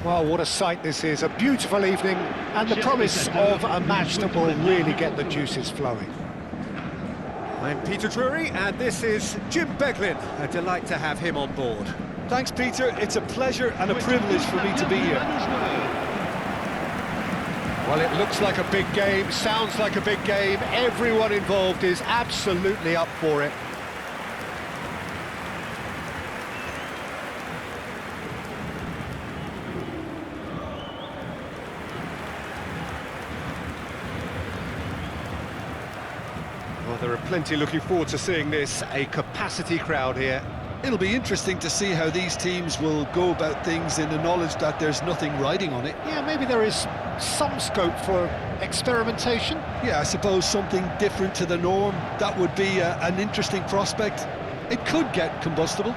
Well, what a sight this is, a beautiful evening and the promise of a match that will really get the juices flowing. I'm Peter Drury and this is Jim Beglin. A delight to have him on board. Thanks, Peter. It's a pleasure and a privilege for me to be here. Well, it looks like a big game, sounds like a big game. Everyone involved is absolutely up for it. Well, there are plenty looking forward to seeing this. A capacity crowd here. It'll be interesting to see how these teams will go about things in the knowledge that there's nothing riding on it. Yeah, maybe there is some scope for experimentation. Yeah, I suppose something different to the norm. That would be an interesting prospect. It could get combustible.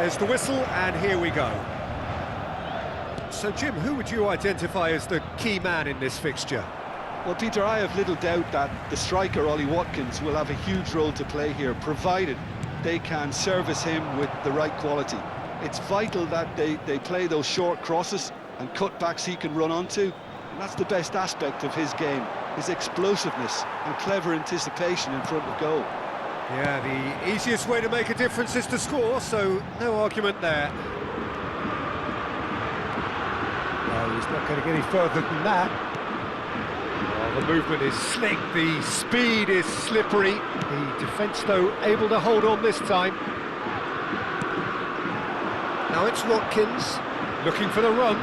There's the whistle, and here we go. So, Jim, who would you identify as the key man in this fixture? Well, Peter, I have little doubt that the striker, Ollie Watkins, will have a huge role to play here, provided they can service him with the right quality. It's vital that they play those short crosses and cutbacks he can run onto. And that's the best aspect of his game, his explosiveness and clever anticipation in front of goal. Yeah, the easiest way to make a difference is to score, so no argument there. No, he's not going to get any further than that. Well, the movement is slick, The speed is slippery. The defence, though, able to hold on this time. Now it's Watkins, looking for the run.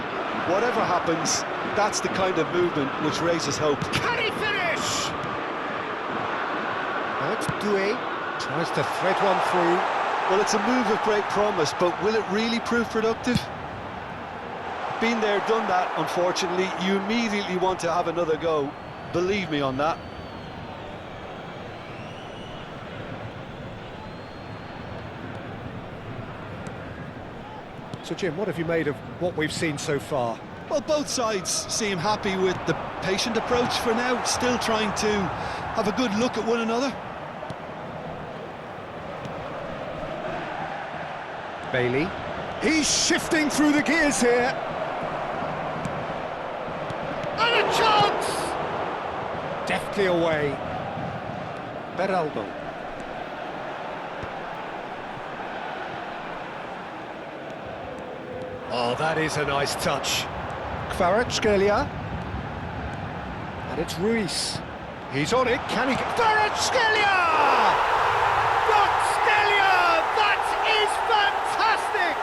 Whatever happens, that's the kind of movement which raises hope. Can he finish? Now it's Doué, tries to thread one through. Well, it's a move of great promise, but will it really prove productive? Been there, done that, unfortunately. You immediately want to have another go. Believe me on that. So, Jim, what have you made of what we've seen so far? Well, both sides seem happy with the patient approach for now, still trying to have a good look at one another. Bailey. He's shifting through the gears here. And a chance! Deftly away. Beraldo. Oh, that is a nice touch. Kvaratskhelia. And it's Ruiz. He's on it, can he get... Kvaratskhelia! That is fantastic!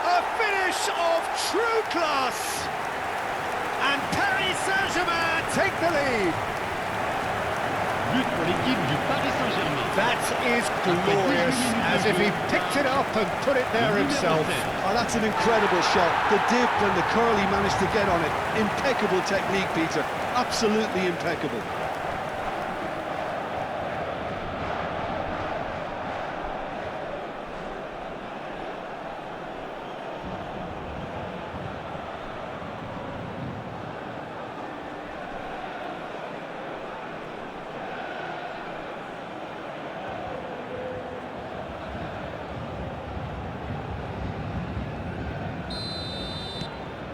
A finish of true class! And Paris Saint-Germain take the lead. But pour l'équipe du Paris Saint-Germain. That is glorious, as if he picked it up and put it there himself. Oh, that's an incredible shot. The dip and the curl he managed to get on it. Impeccable technique, Peter. Absolutely impeccable.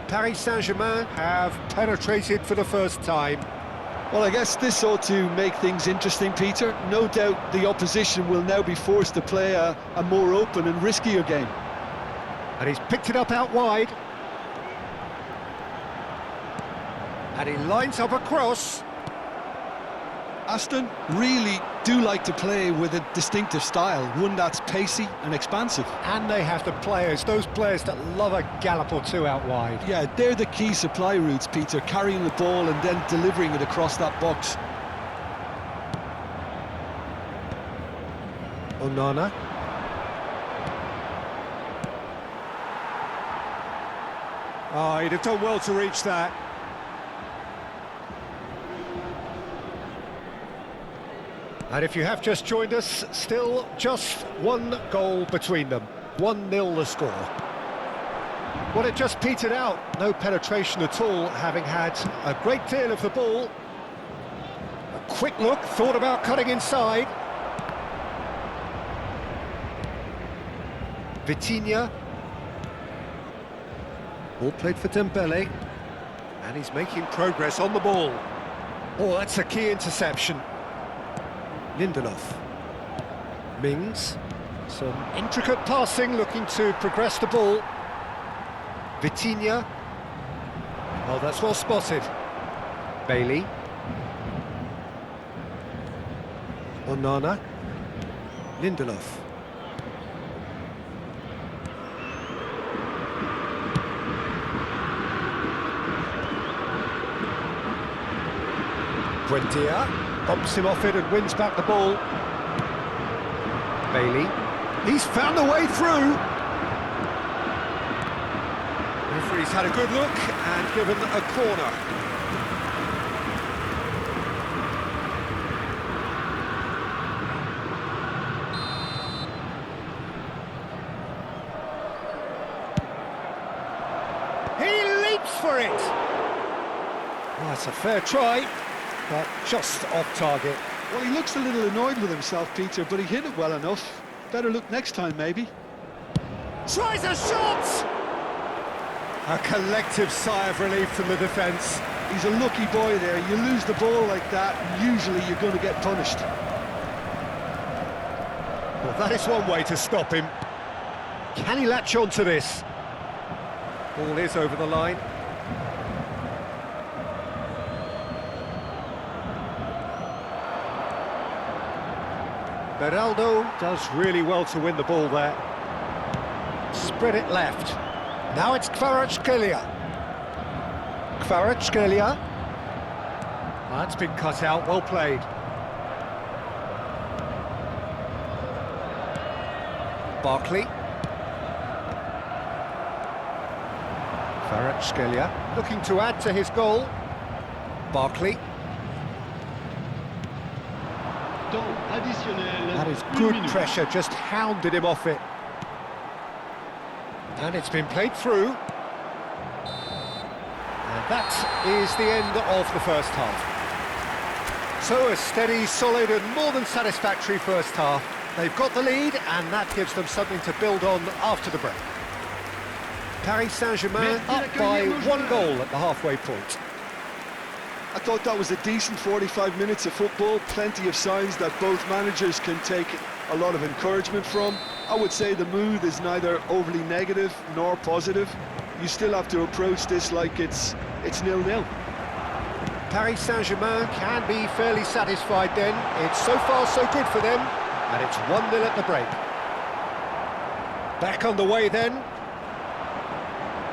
Paris Saint-Germain have penetrated for the first time. Well, I guess this ought to make things interesting, Peter. No doubt the opposition will now be forced to play a more open and riskier game. And he's picked it up out wide. And he lines up a cross. Aston really do like to play with a distinctive style, one that's pacey and expansive. And they have the players, those players that love a gallop or two out wide. Yeah, they're the key supply routes, Peter, carrying the ball and then delivering it across that box. Onana. Oh, he'd have done well to reach that. And if you have just joined us, still just one goal between them. 1-0 the score. Well, it just petered out. No penetration at all, having had a great deal of the ball. A quick look, thought about cutting inside. Vitinha. Ball played for Dembele. And he's making progress on the ball. Oh, that's a key interception. Lindelof. Mings. Some intricate passing, looking to progress the ball. Vitinha. Oh, that's well spotted. Bailey. Onana. Lindelof. Buendia bumps him off it and wins back the ball. Bailey. He's found a way through. Referee's had a good look and given a corner. He leaps for it. Well, that's a fair try, but just off target. Well, he looks a little annoyed with himself, Peter, but he hit it well enough. Better look next time, maybe. Tries a shot! A collective sigh of relief from the defence. He's a lucky boy there. You lose the ball like that, and usually you're going to get punished. Well, that is one way to stop him. Can he latch on to this? Ball is over the line. Beraldo does really well to win the ball there. Spread it left. Now it's Kvaratskhelia. Kvaratskhelia. That's been cut out, well played. Barkley. Kvaratskhelia looking to add to his goal. Barkley. That is good pressure, just hounded him off it. And it's been played through. And that is the end of the first half. So a steady, solid and more than satisfactory first half. They've got the lead and that gives them something to build on after the break. Paris Saint-Germain up by 1 goal at the halfway point. I thought that was a decent 45 minutes of football, plenty of signs that both managers can take a lot of encouragement from. I would say the mood is neither overly negative nor positive. You still have to approach this like it's 0-0. Paris Saint-Germain can be fairly satisfied then. It's so far so good for them, and it's 1-0 at the break. Back underway then.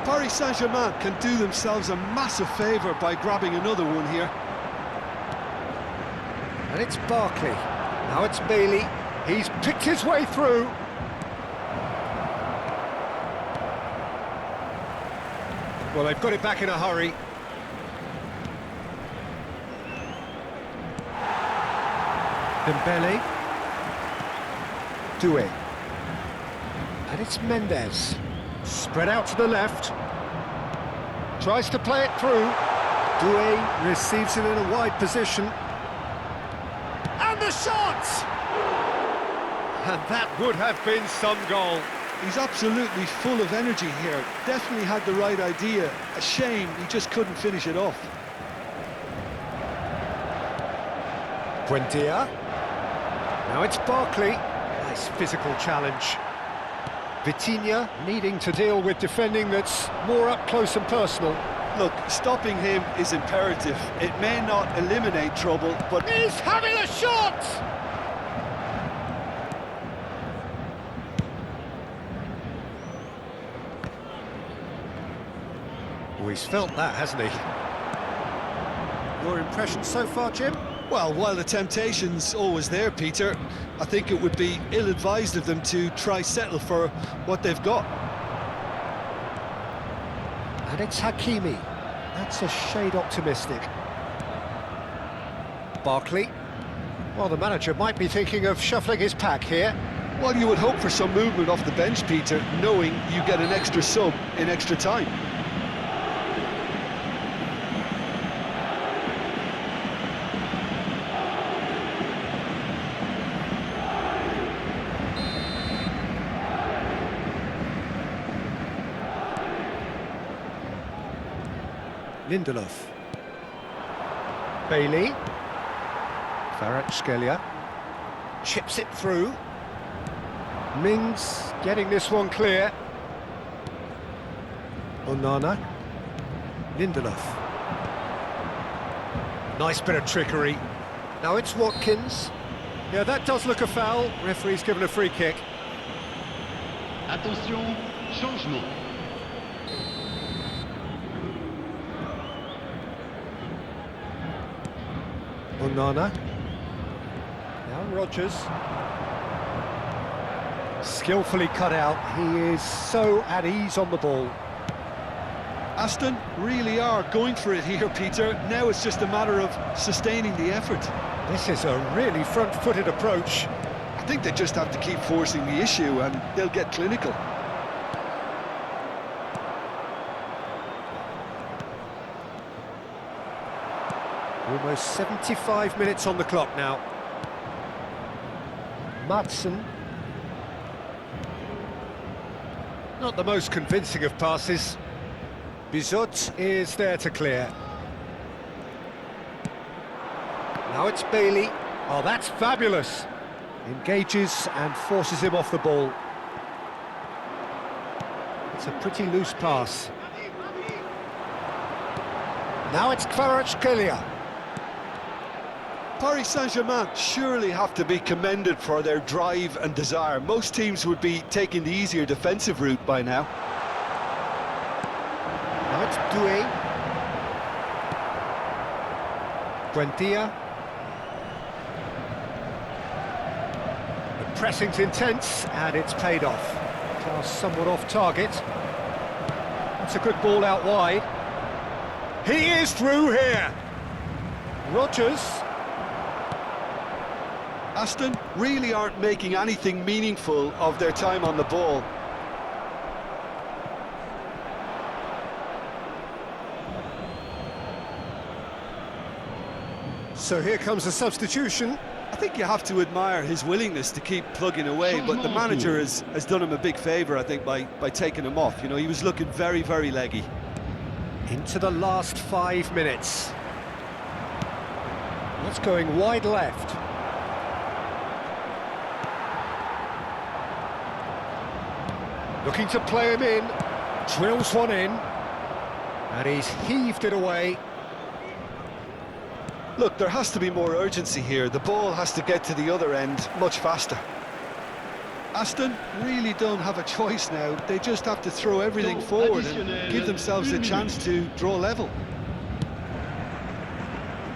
Paris Saint-Germain can do themselves a massive favour by grabbing another one here. And it's Barkley. Now it's Bailey. He's picked his way through. Well, they've got it back in a hurry. Dembele. Doué. And it's Mendes. Spread out to the left. Tries to play it through. Doué receives it in a wide position. And the shot! And that would have been some goal. He's absolutely full of energy here. Definitely had the right idea. A shame he just couldn't finish it off. Buendia. Now it's Barkley. Nice physical challenge. Vitinha needing to deal with defending that's more up close and personal. Look, stopping him is imperative. It may not eliminate trouble, but He's having a shot! Oh, he's felt that, hasn't he? Your impression so far, Jim? well, while the temptation's always there, Peter, I think it would be ill-advised of them to try settle for what they've got. And it's Hakimi. That's a shade optimistic. Barkley. Well, the manager might be thinking of shuffling his pack here. Well, you would hope for some movement off the bench, Peter, knowing you get an extra sub in extra time. Lindelof. Bailey. Kvaratskhelia. Chips it through. Mings getting this one clear. Onana. Lindelof. Nice bit of trickery. Now it's Watkins. Yeah, that does look a foul. Referee's given a free kick. Attention, changement. Onana. Now Rodgers. Skillfully cut out. He is so at ease on the ball. Aston really are going for it here, Peter. Now it's just a matter of sustaining the effort. This is a really front-footed approach. I think they just have to keep forcing the issue and they'll get clinical. Almost 75 minutes on the clock now. Madsen. Not the most convincing of passes. Bizot is there to clear. Now it's Bailey. Oh, that's fabulous. Engages and forces him off the ball. It's a pretty loose pass. Now it's Kvaratskhelia. Paris Saint-Germain surely have to be commended for their drive and desire. Most teams would be taking the easier defensive route by now. Now it's Doué. Buendia. The pressing's intense and it's paid off. Pass somewhat off target. That's a good ball out wide. He is through here. Rodgers. Aston really aren't making anything meaningful of their time on the ball. So here comes a substitution. I think you have to admire his willingness to keep plugging away, but the manager has done him a big favour, I think, by taking him off. You know, he was looking very, very leggy. Into the last 5 minutes. That's going wide left. Looking to play him in. Drills one in. And he's heaved it away. Look, there has to be more urgency here. The ball has to get to the other end much faster. Aston really don't have a choice now. They just have to throw everything forward and give themselves a chance to draw level.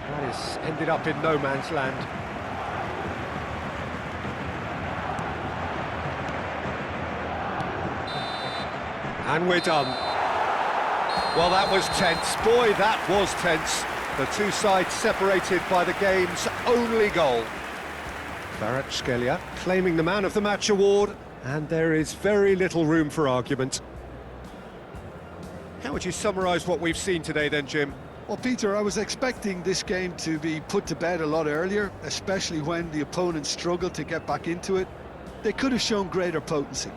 That has ended up in no man's land. And we're done. Well, that was tense. Boy, that was tense. The two sides separated by the game's only goal. Kvaratskhelia claiming the Man of the Match award, and there is very little room for argument. How would you summarise what we've seen today then, Jim? Well, Peter, I was expecting this game to be put to bed a lot earlier, especially when the opponent struggled to get back into it. They could have shown greater potency.